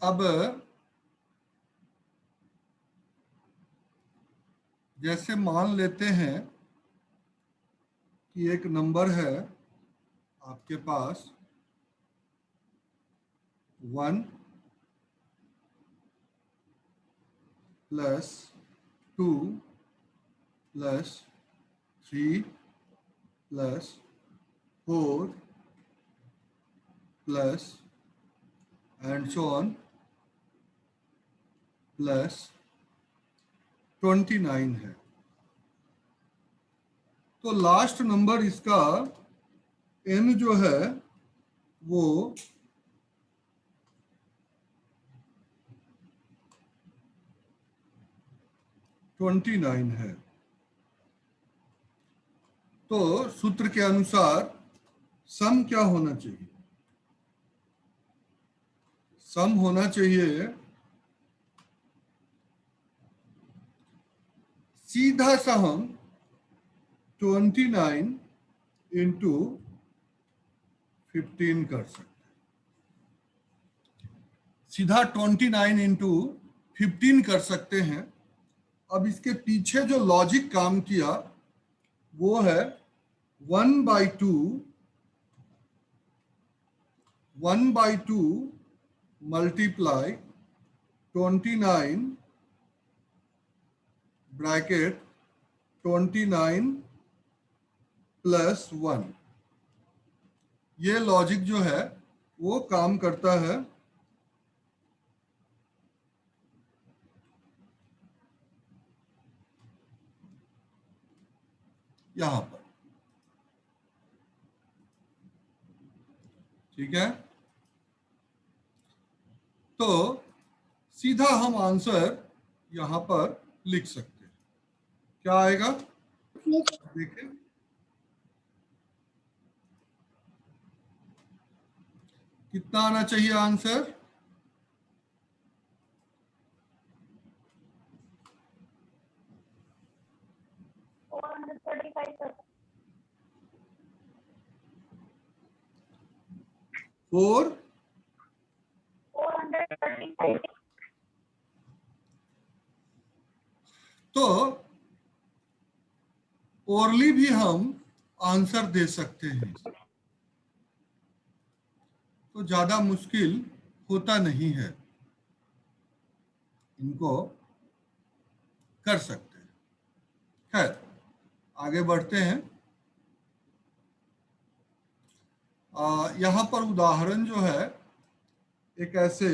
अब जैसे मान लेते हैं कि एक नंबर है आपके पास 1 plus 2 plus 3 plus 4 plus and so on plus 29 है। तो लास्ट नंबर इसका n जो है वो 29 है। तो सूत्र के अनुसार सम क्या होना चाहिए? सम होना चाहिए सीधा सा हम 29 इंटू 15 कर सकते हैं। सीधा 29 इंटू 15 कर सकते हैं। अब इसके पीछे जो लॉजिक काम किया वो है 1/2 मल्टीप्लाई 29 ब्रैकेट 29 प्लस 1। ये लॉजिक जो है वो काम करता है यहां पर। ठीक है, तो सीधा हम आंसर यहां पर लिख सकते हैं। क्या आएगा देखिए, कितना आना चाहिए आंसर? 435। तो ओरली भी हम आंसर दे सकते हैं, तो ज्यादा मुश्किल होता नहीं है, इनको कर सकते हैं। खैर आगे बढ़ते हैं। यहाँ पर उदाहरण जो है एक ऐसे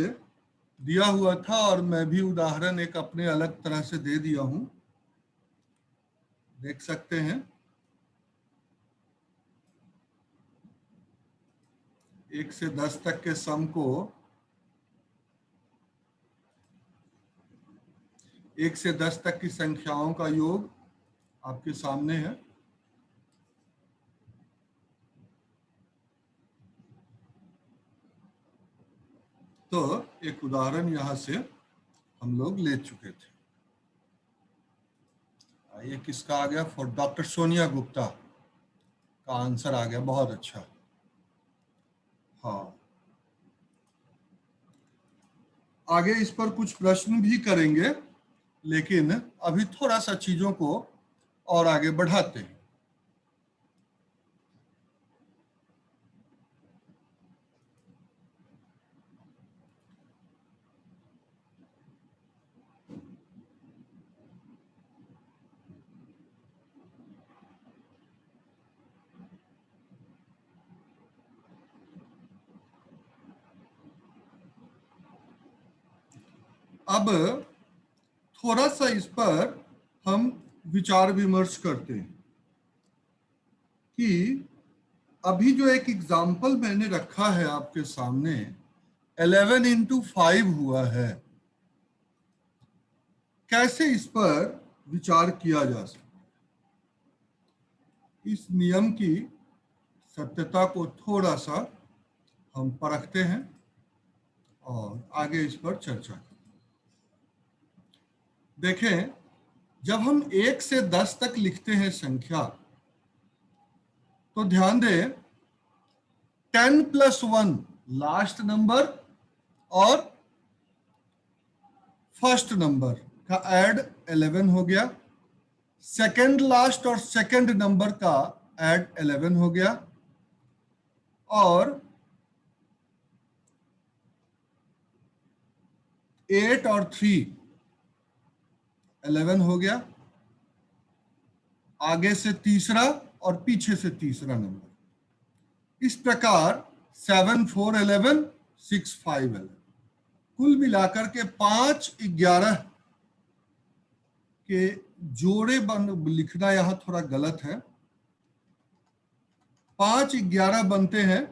दिया हुआ था और मैं भी उदाहरण एक अपने अलग तरह से दे दिया हूं, देख सकते हैं। 1 से 10 तक के सम को 1 से 10 तक की संख्याओं का योग आपके सामने है। तो एक उदाहरण यहां से हम लोग ले चुके थे। ये किसका आ गया? फॉर डॉक्टर सोनिया गुप्ता का आंसर आ गया, बहुत अच्छा। हाँ, आगे इस पर कुछ प्रश्न भी करेंगे, लेकिन अभी थोड़ा सा चीजों को और आगे बढ़ाते हैं। अब थोड़ा सा इस पर हम विचार विमर्श करते हैं कि अभी जो एक एग्जाम्पल मैंने रखा है आपके सामने, 11 इंटू 5 हुआ है, कैसे इस पर विचार किया जा सकता है? इस नियम की सत्यता को थोड़ा सा हम परखते हैं और आगे इस पर चर्चा करते हैं। देखें, जब हम 1 से 10 तक लिखते हैं संख्या, तो ध्यान दें 10 प्लस 1 लास्ट नंबर और फर्स्ट नंबर का ऐड 11 हो गया, सेकंड लास्ट और सेकंड नंबर का ऐड 11 हो गया, और 8 और 3 11 हो गया, आगे से तीसरा और पीछे से तीसरा नंबर। इस प्रकार 7 4 11 6 5 11 कुल मिलाकर के 5 11 के जोड़े लिखना यहां थोड़ा गलत है, 5 11 बनते हैं,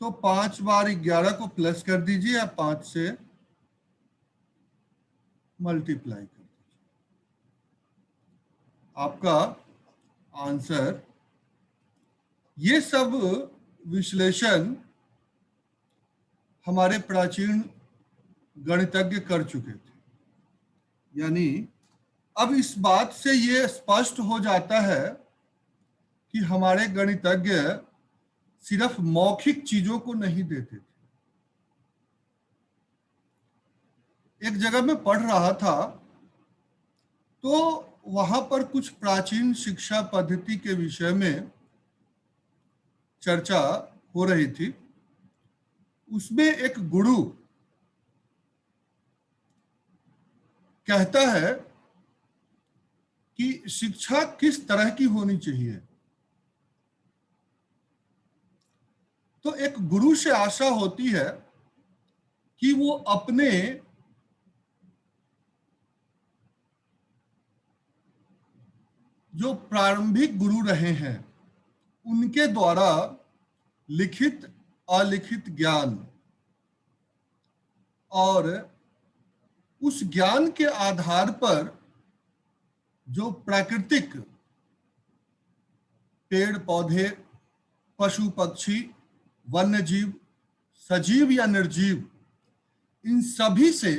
तो 5 बार 11 को प्लस कर दीजिए या 5 से मल्टीप्लाई कर दीजिए, आपका आंसर। ये सब विश्लेषण हमारे प्राचीन गणितज्ञ कर चुके थे, यानी अब इस बात से ये स्पष्ट हो जाता है कि हमारे गणितज्ञ सिर्फ मौखिक चीजों को नहीं देते थे। एक जगह मैं पढ़ रहा था तो वहां पर कुछ प्राचीन शिक्षा पद्धति के विषय में चर्चा हो रही थी। उसमें एक गुरु कहता है कि शिक्षा किस तरह की होनी चाहिए। तो एक गुरु से आशा होती है कि वो अपने जो प्रारंभिक गुरु रहे हैं उनके द्वारा लिखित अलिखित ज्ञान और उस ज्ञान के आधार पर जो प्राकृतिक पेड़ पौधे, पशु पक्षी, वन्य जीव, सजीव या निर्जीव, इन सभी से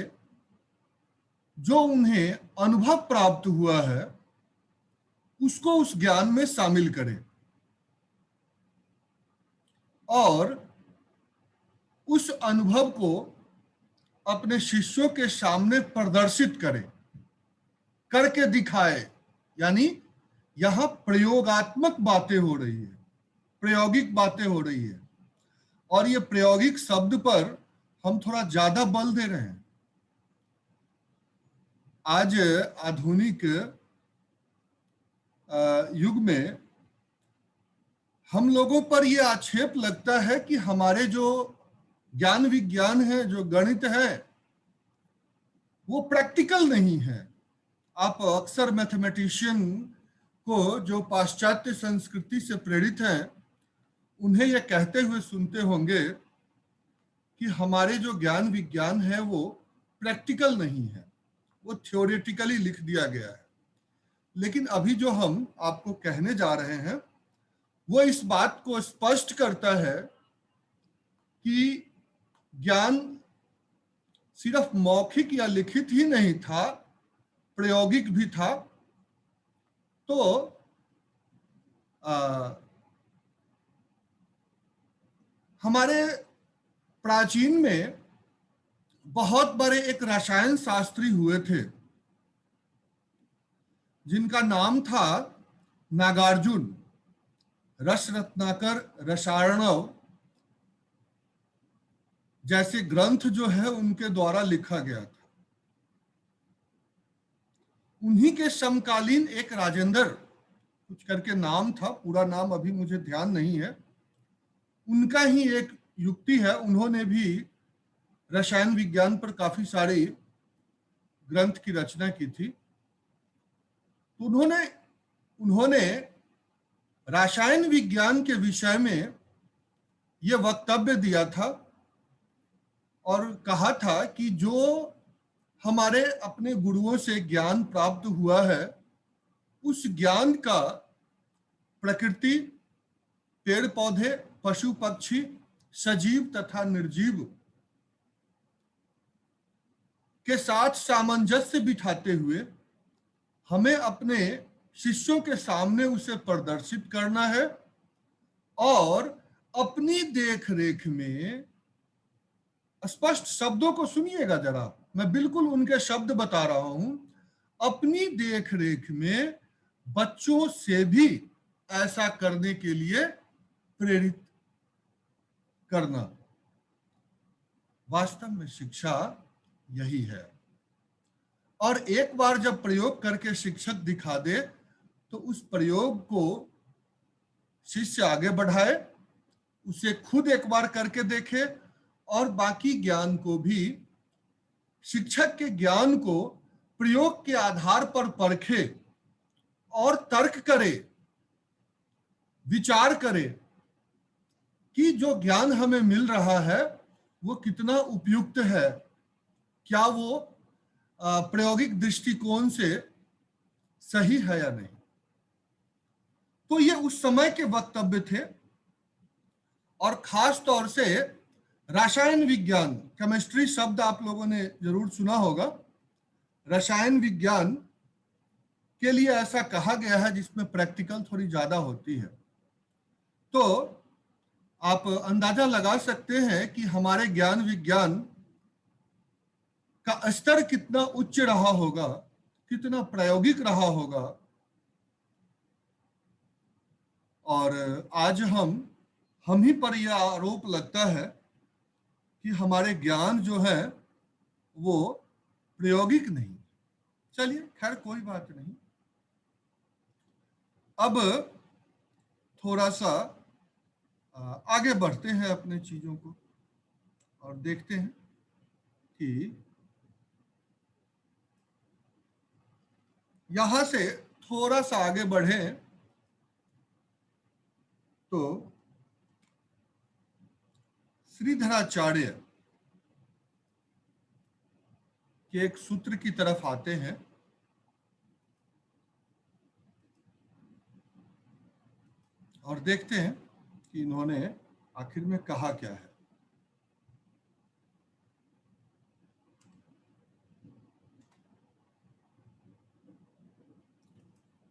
जो उन्हें अनुभव प्राप्त हुआ है उसको उस ज्ञान में शामिल करें और उस अनुभव को अपने शिष्यों के सामने प्रदर्शित करें, करके दिखाए। यानी यहां प्रयोगात्मक बातें हो रही है, प्रायोगिक बातें हो रही है, और ये प्रायोगिक शब्द पर हम थोड़ा ज्यादा बल दे रहे हैं। आज आधुनिक युग में हम लोगों पर यह आक्षेप लगता है कि हमारे जो ज्ञान विज्ञान है, जो गणित है, वो प्रैक्टिकल नहीं है। आप अक्सर मैथमेटिशियन को जो पाश्चात्य संस्कृति से प्रेरित हैं उन्हें यह कहते हुए सुनते होंगे कि हमारे जो ज्ञान विज्ञान है वो प्रैक्टिकल नहीं है, वो थ्योरेटिकली लिख दिया गया है। लेकिन अभी जो हम आपको कहने जा रहे हैं वो इस बात को स्पष्ट करता है कि ज्ञान सिर्फ मौखिक या लिखित ही नहीं था, प्रायोगिक भी था। तो हमारे प्राचीन में बहुत बड़े एक रसायन शास्त्री हुए थे जिनका नाम था नागार्जुन। रस रत्नाकर, रसायणव जैसे ग्रंथ जो है उनके द्वारा लिखा गया था। उन्हीं के समकालीन एक राजेंद्र कुछ करके नाम था, पूरा नाम अभी मुझे ध्यान नहीं है, उनका ही एक युक्ति है। उन्होंने भी रसायन विज्ञान पर काफी सारे ग्रंथ की रचना की थी। तो उन्होंने रसायन विज्ञान के विषय में यह वक्तव्य दिया था और कहा था कि जो हमारे अपने गुरुओं से ज्ञान प्राप्त हुआ है उस ज्ञान का प्रकृति, पेड़ पौधे, पशु पक्षी, सजीव तथा निर्जीव के साथ सामंजस्य बिठाते हुए हमें अपने शिष्यों के सामने उसे प्रदर्शित करना है और अपनी देखरेख में, स्पष्ट शब्दों को सुनिएगा जरा, मैं बिल्कुल उनके शब्द बता रहा हूं, अपनी देख रेख में बच्चों से भी ऐसा करने के लिए प्रेरित करना। वास्तव में शिक्षा यही है। और एक बार जब प्रयोग करके शिक्षक दिखा दे तो उस प्रयोग को शिष्य आगे बढ़ाए, उसे खुद एक बार करके देखे और बाकी ज्ञान को भी, शिक्षक के ज्ञान को प्रयोग के आधार पर परखे और तर्क करे, विचार करे कि जो ज्ञान हमें मिल रहा है वो कितना उपयुक्त है, क्या वो प्रायोगिक दृष्टिकोण से सही है या नहीं। तो ये उस समय के वक्तव्य थे। और खास तौर से रसायन विज्ञान, केमिस्ट्री शब्द आप लोगों ने जरूर सुना होगा। रसायन विज्ञान के लिए ऐसा कहा गया है जिसमें प्रैक्टिकल थोड़ी ज्यादा होती है। तो आप अंदाजा लगा सकते हैं कि हमारे ज्ञान विज्ञान का स्तर कितना उच्च रहा होगा, कितना प्रायोगिक रहा होगा। और आज हम ही पर यह आरोप लगता है कि हमारे ज्ञान जो है वो प्रायोगिक नहीं। चलिए खैर कोई बात नहीं। अब थोड़ा सा आगे बढ़ते हैं अपने चीजों को और देखते हैं कि यहां से थोड़ा सा आगे बढ़े तो श्रीधराचार्य के एक सूत्र की तरफ आते हैं। और देखते हैं कि इन्होंने आखिर में कहा क्या है।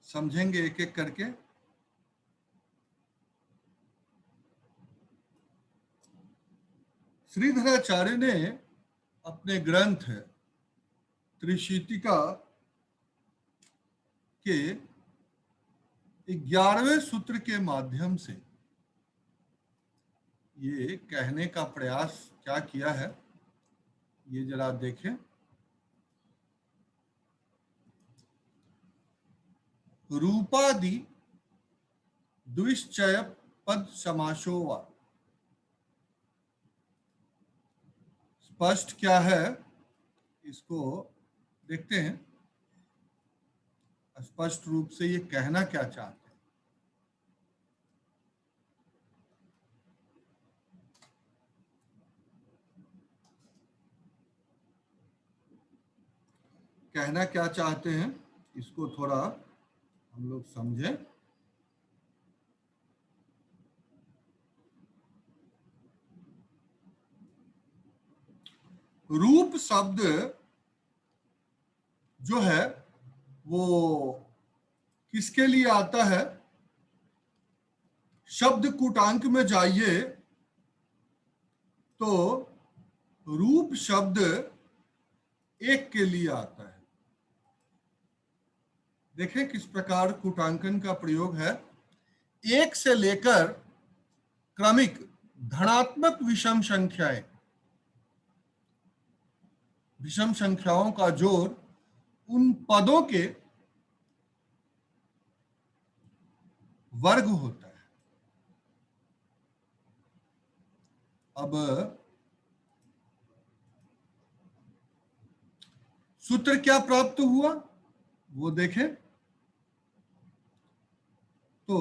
समझेंगे एक एक करके। श्रीधराचार्य ने अपने ग्रंथ त्रिशीतिका के 11वें सूत्र के माध्यम से ये कहने का प्रयास क्या किया है, ये जरा देखें। रूपादि द्विश्चय पद समासो वा। स्पष्ट क्या है इसको देखते हैं। स्पष्ट रूप से ये कहना क्या चाहते हैं। कहना क्या चाहते हैं इसको थोड़ा हम लोग समझें। रूप शब्द जो है वो किसके लिए आता है? शब्द कूटांक में जाइए तो रूप शब्द एक के लिए आता है। देखें किस प्रकार कूटांकन का प्रयोग है। एक से लेकर क्रमिक धनात्मक विषम संख्याएं, विषम संख्याओं का जोड़ उन पदों के वर्ग होता है। अब सूत्र क्या प्राप्त हुआ वो देखें तो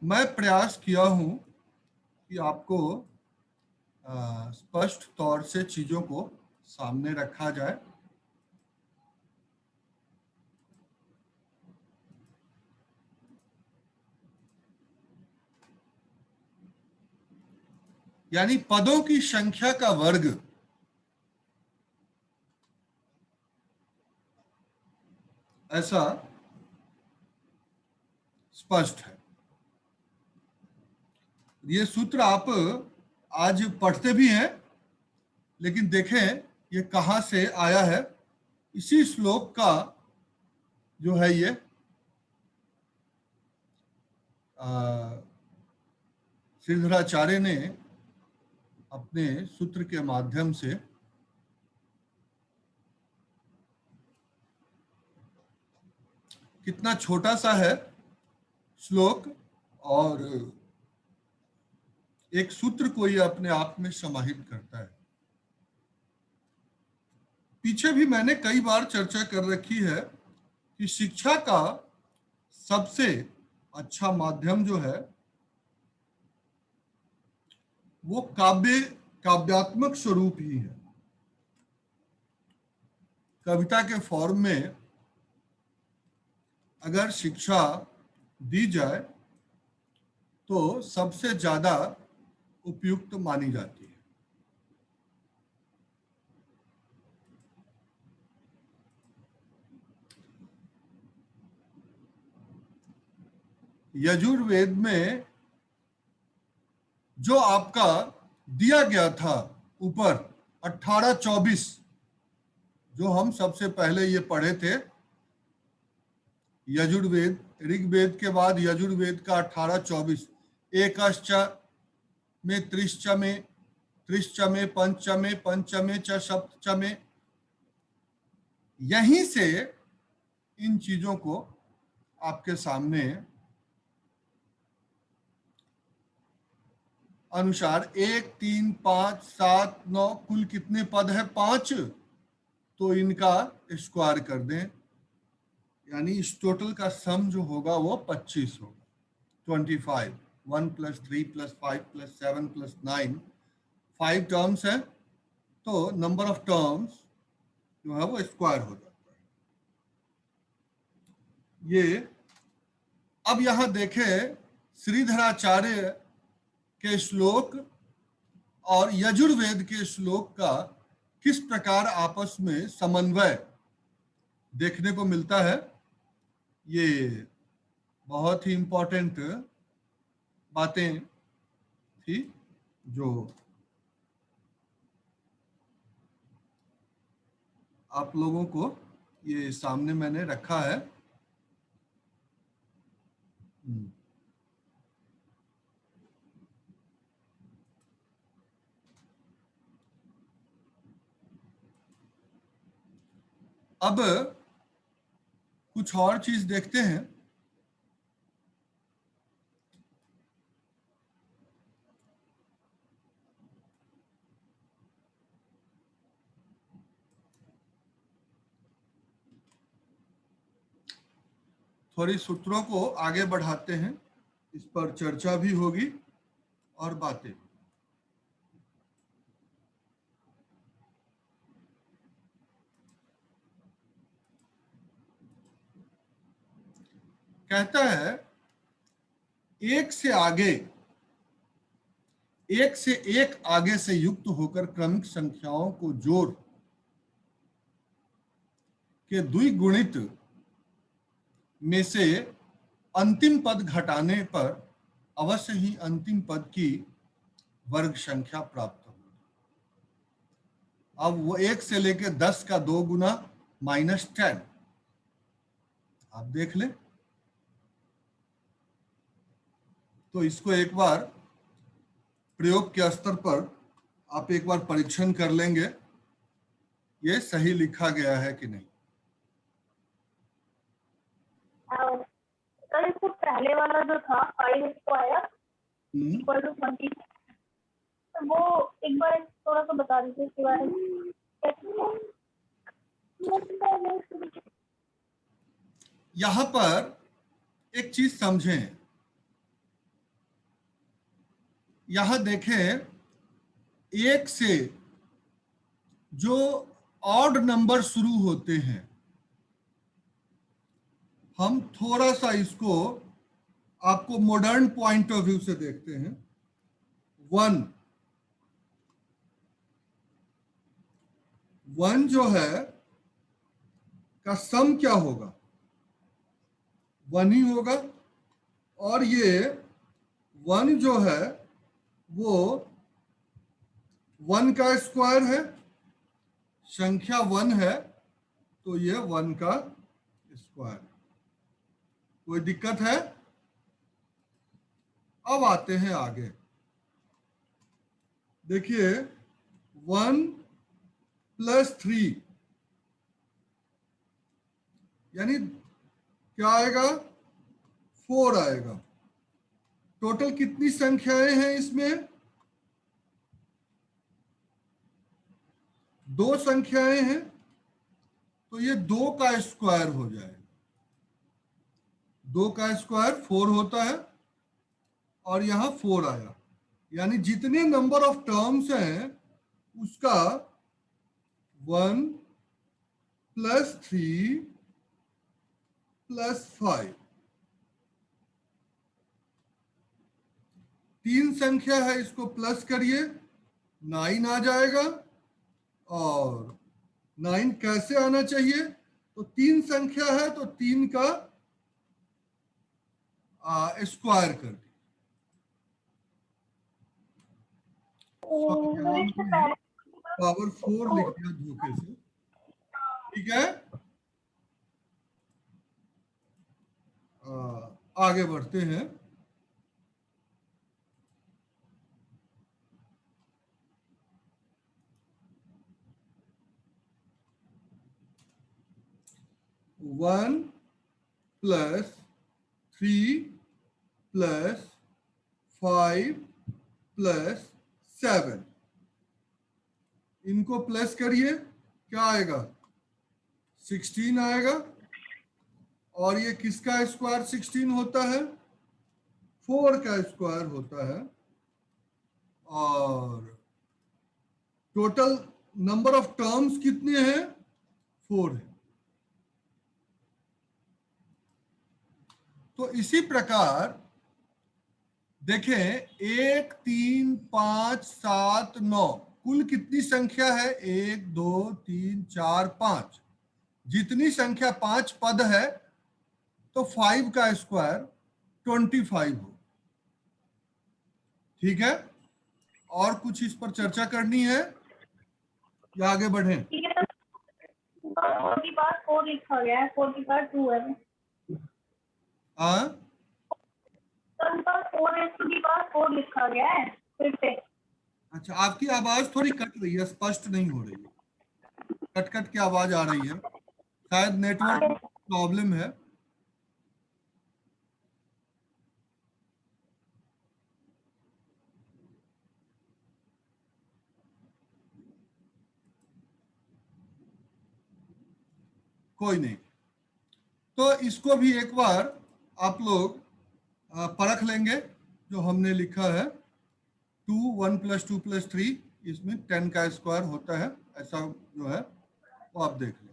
मैं प्रयास किया हूं कि आपको स्पष्ट तौर से चीजों को सामने रखा जाए। यानी पदों की संख्या का वर्ग ऐसा स्पष्ट है। ये सूत्र आप आज पढ़ते भी हैं, लेकिन देखें ये कहाँ से आया है। इसी श्लोक का जो है ये श्रीधराचार्य ने अपने सूत्र के माध्यम से कितना छोटा सा है श्लोक, और एक सूत्र को ये अपने आप में समाहित करता है। पीछे भी मैंने कई बार चर्चा कर रखी है कि शिक्षा का सबसे अच्छा माध्यम जो है वो काव्यात्मक स्वरूप ही है। कविता के फॉर्म में अगर शिक्षा दी जाए तो सबसे ज्यादा उपयुक्त मानी जाती है। यजुर्वेद में जो आपका दिया गया था ऊपर 18-24, जो हम सबसे पहले ये पढ़े थे, यजुर्वेद, ऋग्वेद के बाद यजुर्वेद का 18-24, एकश्च में त्रिश्च में त्रिश्च में पंचमे पंचमे च सप्तमे, यहीं से इन चीजों को आपके सामने अनुसार 1, 3, 5, 7, 9 कुल कितने पद है? 5, तो इनका स्क्वायर कर दें, यानी इस टोटल का सम जो होगा वो 25 होगा। 25, 1 + 3 + 5 + 7 + 9, 5 टर्म्स है, तो नंबर ऑफ टर्म्स जो है वो स्क्वायर हो जाता है। ये अब यहां देखें श्रीधराचार्य के श्लोक और यजुर्वेद के श्लोक का किस प्रकार आपस में समन्वय देखने को मिलता है। ये बहुत ही इंपॉर्टेंट बातें थी जो आप लोगों को ये सामने मैंने रखा है। अब कुछ और चीज देखते हैं। थोड़ी सूत्रों को आगे बढ़ाते हैं, इस पर चर्चा भी होगी और बातें। कहता है एक से एक आगे से युक्त होकर क्रमिक संख्याओं को जोड़ के द्विगुणित में से अंतिम पद घटाने पर अवश्य ही अंतिम पद की वर्ग संख्या प्राप्त होगी। अब वो 1 से लेकर 10 का 2 गुना -10, आप देख लें। तो इसको एक बार प्रयोग के स्तर पर आप एक बार परीक्षण कर लेंगे, ये सही लिखा गया है कि नहीं। सर इसको पहले वाला जो था 5 इसको आया इक्वल टू 20, तो वो एक बार थोड़ा सा बता दीजिए इसके बारे में। यहां पर एक चीज समझें, यहां देखें 1 से जो ऑड नंबर शुरू होते हैं, हम थोड़ा सा इसको आपको मॉडर्न पॉइंट ऑफ व्यू से देखते हैं। 1 जो है का सम क्या होगा? 1 ही होगा। और ये 1 जो है वो 1 का स्क्वायर है, संख्या 1 है तो ये 1 का स्क्वायर। कोई दिक्कत है? अब आते हैं आगे। देखिए 1 + 3 यानी क्या आएगा? 4 आएगा। टोटल कितनी संख्याएं हैं इसमें? 2 संख्याएं हैं तो ये 2 का स्क्वायर हो जाएगा। 2 का स्क्वायर 4 होता है और यहां 4 आया, यानी जितने नंबर ऑफ टर्म्स हैं उसका 1 + 3 + 5, 3 संख्या है, इसको प्लस करिए 9 आ जाएगा। और 9 कैसे आना चाहिए? तो 3 संख्या है तो 3 का स्क्वायर कर दी। पावर 4 लिख दिया धोखे से, ठीक है। आगे बढ़ते हैं। वन + 3 + 5 + 7, इनको प्लस करिए, क्या आएगा? 16 आएगा। और ये किसका स्क्वायर 16 होता है? 4 का स्क्वायर होता है। और टोटल नंबर ऑफ टर्म्स कितने हैं? 4 है। तो इसी प्रकार देखें 1 3 5 7 9 कुल कितनी संख्या है? 1 2 3 4 5। जितनी संख्या 5 पद है तो 5 का स्क्वायर 25 हो। ठीक है। और कुछ इस पर चर्चा करनी है या आगे बढ़ें? ठीक है। 4 की पावर 4 लिखा गया है, 4 की पावर 2 है। हाँ, 4 की पावर 4 लिखा गया है फिर से। अच्छा, आपकी आवाज थोड़ी कट रही है, स्पष्ट नहीं हो रही है, कट कट की आवाज आ रही है, शायद नेटवर्क प्रॉब्लम है। कोई नहीं, तो इसको भी एक बार आप लोग परख लेंगे। जो हमने लिखा है 2 1 + 2 + 3, इसमें 10 का स्क्वायर होता है, ऐसा जो है वो आप देख लें।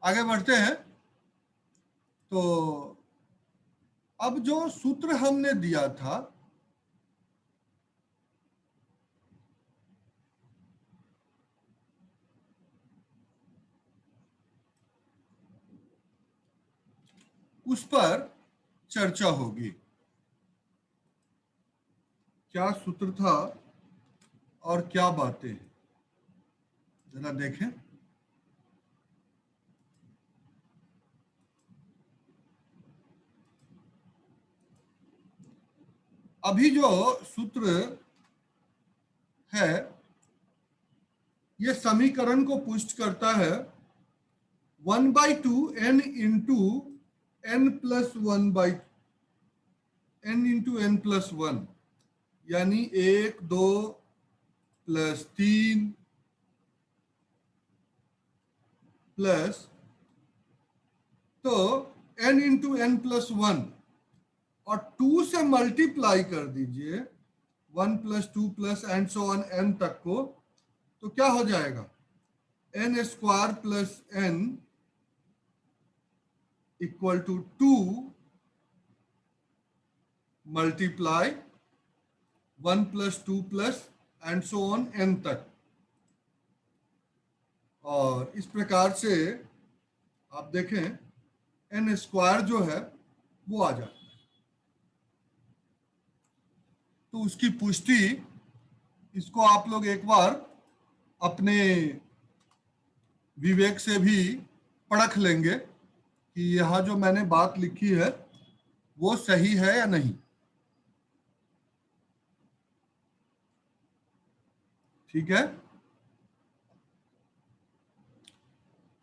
आगे बढ़ते हैं। तो अब जो सूत्र हमने दिया था उस पर चर्चा होगी। क्या सूत्र था और क्या बातें, जरा देखें। अभी जो सूत्र है ये समीकरण को पुष्ट करता है 1/2 n इंटू n + 1/n, यानी 1 2 + 3 प्लस, तो n इंटू n + 1 और 2 से मल्टीप्लाई कर दीजिए 1 + 2 + एंड सो ऑन n तक को, तो क्या हो जाएगा? n² + n = 2 multiply 1 + 2 + and so on n तक। और इस प्रकार से आप देखें एन स्क्वायर जो है वो आ जाता है। तो उसकी पुष्टि इसको आप लोग एक बार अपने विवेक से भी परख लेंगे कि यहाँ जो मैंने बात लिखी है वो सही है या नहीं। ठीक है,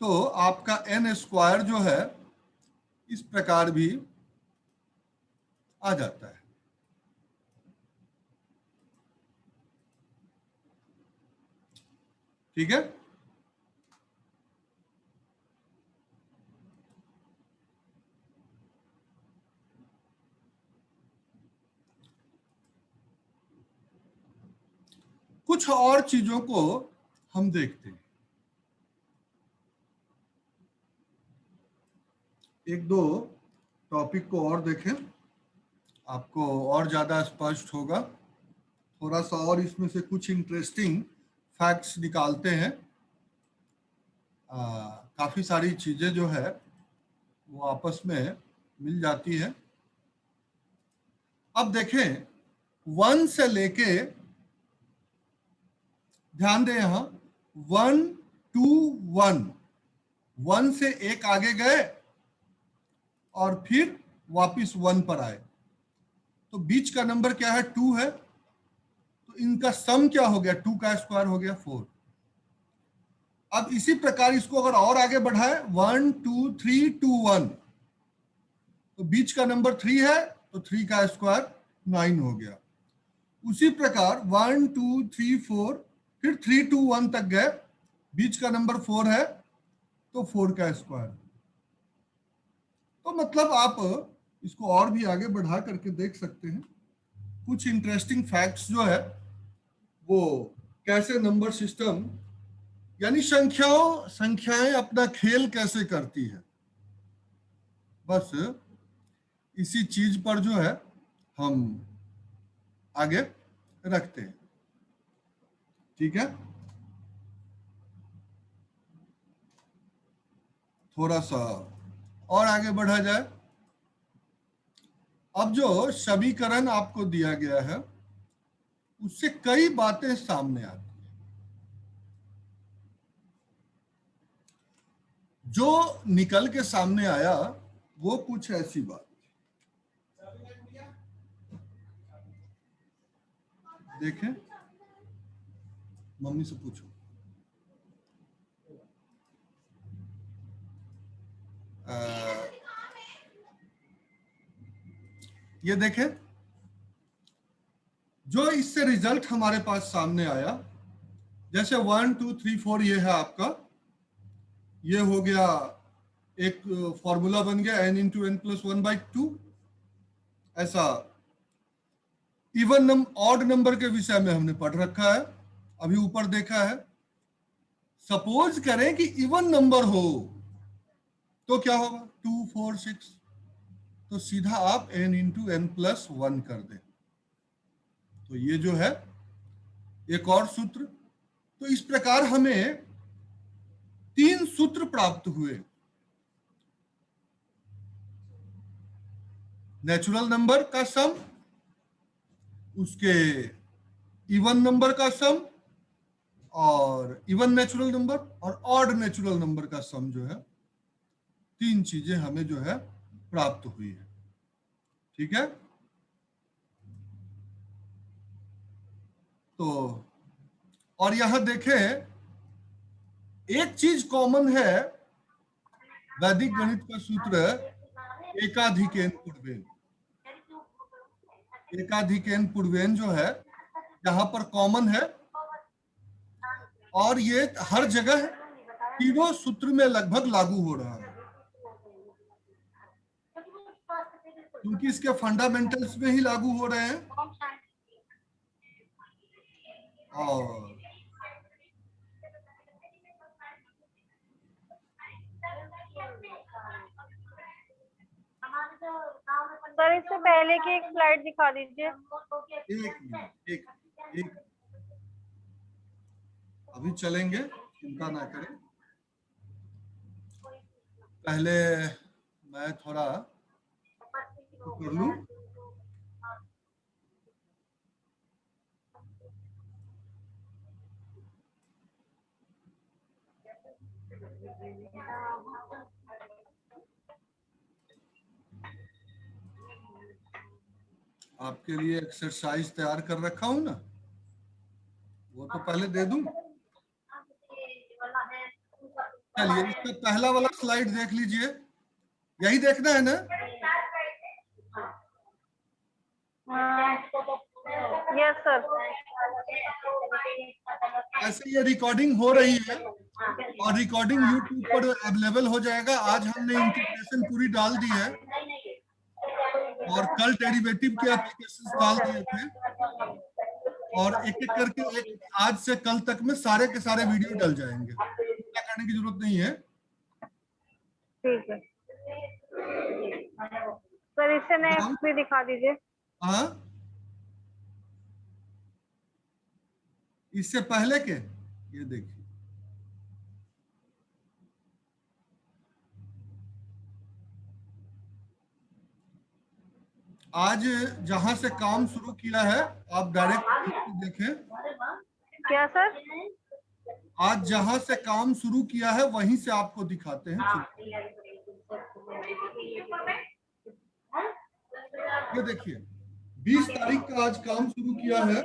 तो आपका एन स्क्वायर जो है इस प्रकार भी आ जाता है। ठीक है, कुछ और चीजों को हम देखते हैं। एक दो टॉपिक को और देखें, आपको और ज्यादा स्पष्ट होगा। थोड़ा सा और इसमें से कुछ इंटरेस्टिंग फैक्ट्स निकालते हैं। काफी सारी चीजें जो है वो आपस में मिल जाती है। अब देखें, 1 से लेके, ध्यान दें यहां 1 2 1, 1 से एक आगे गए और फिर वापिस 1 पर आए, तो बीच का नंबर क्या है? 2 है। तो इनका सम क्या हो गया? 2 का स्क्वायर हो गया 4। अब इसी प्रकार इसको अगर और आगे बढ़ाए 1 2 3 2 1, तो बीच का नंबर 3 है, तो 3 का स्क्वायर 9 हो गया। उसी प्रकार 1 2 3 4, फिर 3 2 1 तक गए, बीच का नंबर 4 है, तो 4 का स्क्वायर। तो मतलब आप इसको और भी आगे बढ़ा करके देख सकते हैं। कुछ इंटरेस्टिंग फैक्ट्स जो है वो कैसे नंबर सिस्टम, यानी संख्याएं अपना खेल कैसे करती है, बस इसी चीज पर जो है हम आगे रखते हैं। ठीक है, थोड़ा सा और आगे बढ़ा जाए। अब जो समीकरण आपको दिया गया है उससे कई बातें सामने आती हैं। जो निकल के सामने आया वो कुछ ऐसी बात, देखें, मम्मी से पूछो। ये देखें, जो इससे रिजल्ट हमारे पास सामने आया, जैसे 1 2 3 4 ये है आपका, ये हो गया एक फॉर्मूला बन गया n इंटू एन प्लस 1/2। ऐसा इवन ऑड नंबर के विषय में हमने पढ़ रखा है, अभी ऊपर देखा है। सपोज करें कि इवन नंबर हो तो क्या होगा? 2 4 6, तो सीधा आप n इंटू एन प्लस 1 कर दें, तो ये जो है एक और सूत्र। तो इस प्रकार हमें 3 सूत्र प्राप्त हुए। नेचुरल नंबर का सम, उसके इवन नंबर का सम, और इवन नेचुरल नंबर और ऑड नेचुरल नंबर का सम जो है, 3 चीजें हमें जो है प्राप्त हुई है। ठीक है, तो और यहां देखें, एक चीज कॉमन है, वैदिक गणित का सूत्र एकाधिकेन पूर्वेन। एकाधिकेन पूर्वेन जो है यहाँ पर कॉमन है, और ये हर जगह तीनों सूत्र में लगभग लागू हो रहा है, क्योंकि इसके फंडामेंटल्स में ही लागू हो रहे हैं। और सर इससे पहले की एक स्लाइड दिखा दीजिए। एक मिनट, एक अभी चलेंगे, चिंता ना करें। पहले मैं थोड़ा कर लूं। आपके लिए एक्सरसाइज तैयार कर रखा हूं ना, वो तो पहले दे दूं। चलिए इसका पहला वाला स्लाइड देख लीजिए, यही देखना है ना? Yes sir. ऐसे ये रिकॉर्डिंग हो रही है और रिकॉर्डिंग यूट्यूब पर अवेलेबल हो जाएगा। आज हमने इंटीग्रेशन पूरी डाल दी है और कल डेरिवेटिव के एप्लीकेशंस डाल दिए थे, और एक एक करके आज से कल तक में सारे के सारे वीडियो डल जाएंगे, चिंता करने की जरूरत नहीं है। ठीक है सर, इससे नेक्स्ट भी दिखा दीजिए। हाँ, इससे पहले के ये देखिए, आज जहां से काम शुरू किया है आप डायरेक्ट देखें। क्या सर? आज जहां से काम शुरू किया है वहीं से आपको दिखाते हैं। ये देखिए 20 तारीख का आज काम शुरू किया है,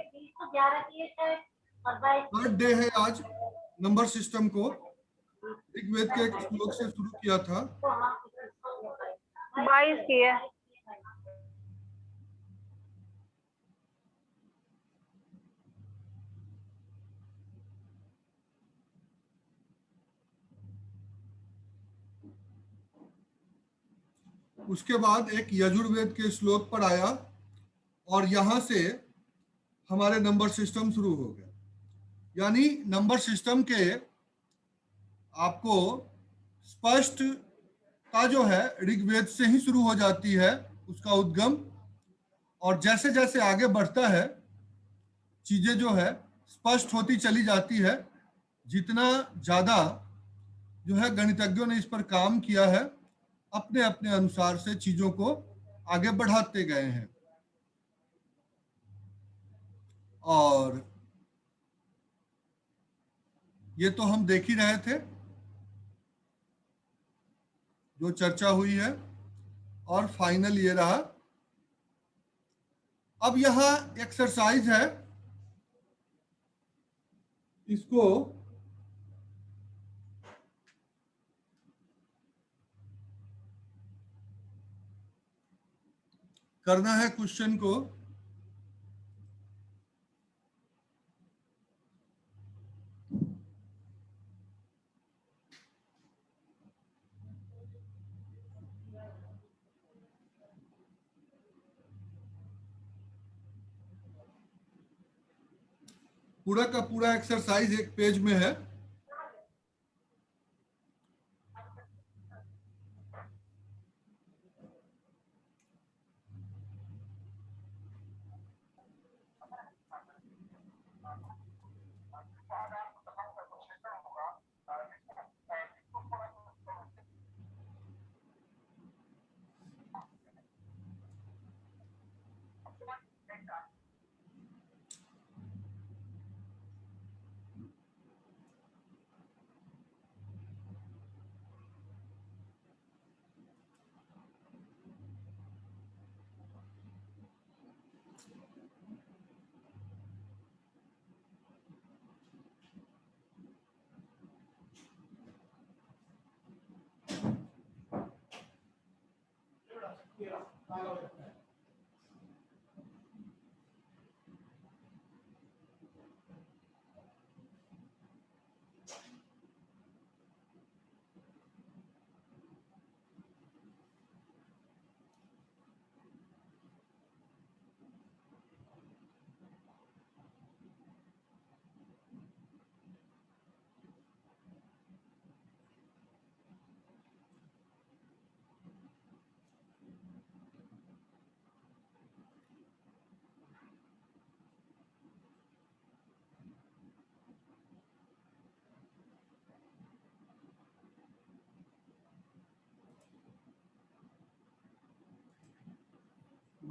थर्ड डे है आज। नंबर सिस्टम को ऋग्वेद के एक श्लोक से शुरू किया था। 22 की है। उसके बाद एक यजुर्वेद के श्लोक पर आया और यहां से हमारे नंबर सिस्टम शुरू हो गया। यानी नंबर सिस्टम के आपको स्पष्टता जो है ऋग्वेद से ही शुरू हो जाती है, उसका उद्गम। और जैसे जैसे आगे बढ़ता है चीजें जो है स्पष्ट होती चली जाती है। जितना ज्यादा जो है गणितज्ञों ने इस पर काम किया है, अपने अपने अनुसार से चीजों को आगे बढ़ाते गए हैं। और ये तो हम देख ही रहे थे जो चर्चा हुई है, और फाइनल ये रहा। अब यहां एक्सरसाइज है, इसको करना है क्वेश्चन को। पूरा का पूरा एक्सरसाइज एक पेज में है।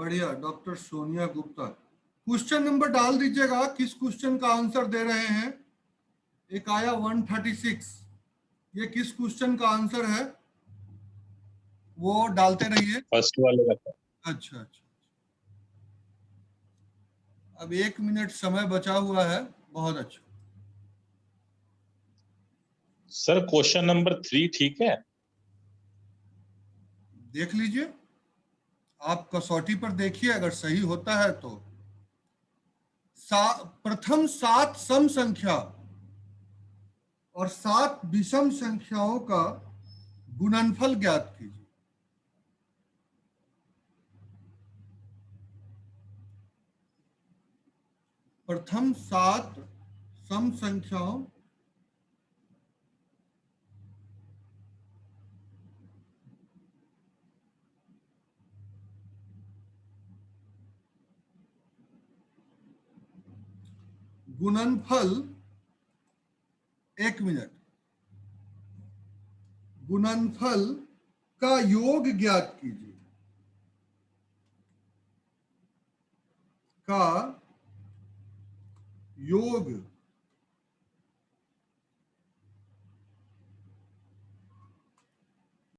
बढ़िया, doctor Sonia Gupta. Question number डाल दीजिएगा, किस क्वेश्चन का आंसर दे रहे हैं। एक आया 136, ये किस क्वेश्चन का आंसर है, वो डालते रहिए। फर्स्ट वाले का। अच्छा अच्छा, अब 1 मिनट समय बचा हुआ है, बहुत अच्छा। सर क्वेश्चन नंबर 3 ठीक है? देख लीजिए, आप कसौटी पर देखिए, अगर सही होता है तो। प्रथम 7 सम संख्या और 7 विषम संख्याओं का गुणनफल ज्ञात कीजिए। प्रथम 7 सम संख्याओं गुणनफल, 1 मिनट, गुणनफल का योग ज्ञात कीजिए, का योग